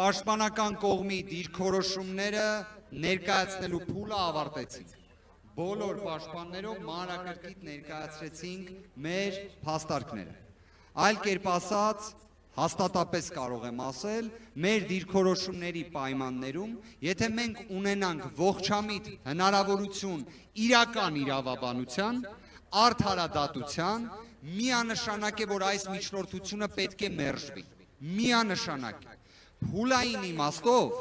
պաշտպանական կողմի դիրքորոշումները ներկայացնելու փուլը ավարտեցինք։ Բոլոր պաշտպաններով մանրակրկիտ ներկայացրեցինք մեր փաստարկները։ Այլ կերպ ասած, հաստատապես կարող եմ ասել, մեր դիրքորոշումների պայմաններում, եթե մենք ունենանք ողջամիտ հնարավորություն իրական իրավաբանության, արդարադատության, միանշանակ է, որ այս միջնորդությունը պետք է մերժվի։ Միանշանակ է։ Փուլային իմաստով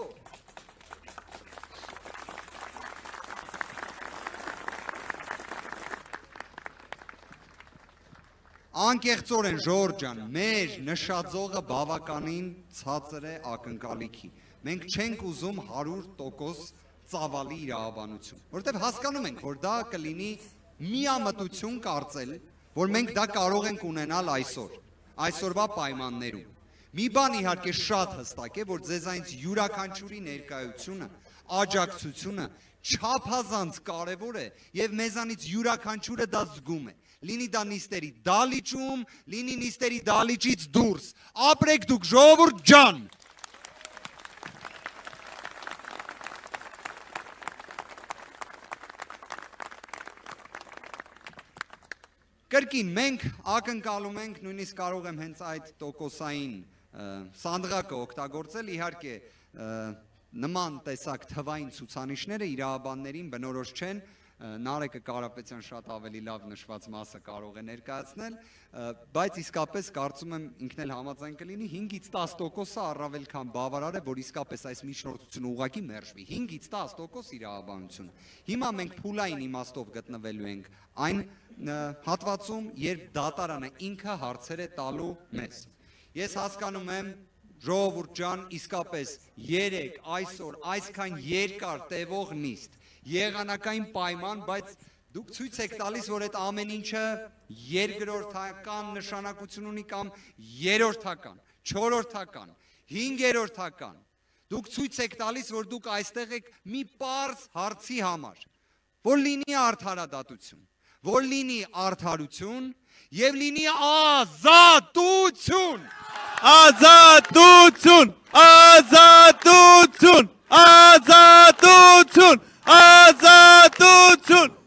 անկեղծորեն Ժորժ ջան, մեր նշաձողը բավականին ցածր է ակնկալիքի։ Մենք չենք ուզում 100% ծավալի իրավաբանություն, որովհետև հասկանում ենք, որ դա կլինի միամտություն կարծել, որ մենք դա կարող ենք ունենալ այսօրվա պայմաններում։ Մի բան իհարկե շատ հստակ է, որ ձեզանից յուրաքանչյուրի ներկայությունը, աջակցությունը չափազանց կարևոր է եւ մեզանից յուրաքանչյուրը դա զգում է։ Լինի դա նիստերի դալիճում, լինի նիստերի դալիճից դուրս։ Ապրեք դուք, ժողովուրդ ջան։ Կրկին, մենք ակնկալում ենք, նույնիսկ կարող եմ հենց այդ տոկոսային սանդղակը օգտագործել, իհարկե նման տեսակ թվային ցուցանիշները իրավաբաններին բնորոշ չեն, Նարեկը Կարապետյան շատ ավելի լավ նշված մասը կարող է ներկայացնել, բայց իսկապես կարծում եմ ինքն էլ համաձայն կլինի 5-ից 10%-ը առավել քան բավարար է, որ իսկապես այս միջնորդությունը ուղղակի մերժվի, 5-ից 10% իրավաբանությունը։ Հիմա մենք փուլային իմաստով գտնվելու ենք այն հատվածում, երբ դատարանը ինքը հարցեր է տալու մեզ։ Ես հասկանում եմ, ժողովուրդ ջան, իսկապես 3 այսօր այսքան երկար տևող նիստ, եղանակային պայման, բայց դուք ցույց եք տալիս, որ այդ ամեն ինչը երկրորդական նշանակություն ունի կամ երրորդական, չորրորդական, հինգերորդական։ Դուք ցույց եք տալիս, որ դուք այստեղ եք մի պարզ հարցի համար, որ լինի արդարադատություն, որ լինի արդարություն եւ լինի ազատություն։ Ազատություն, ազատություն, ազատություն, ազատություն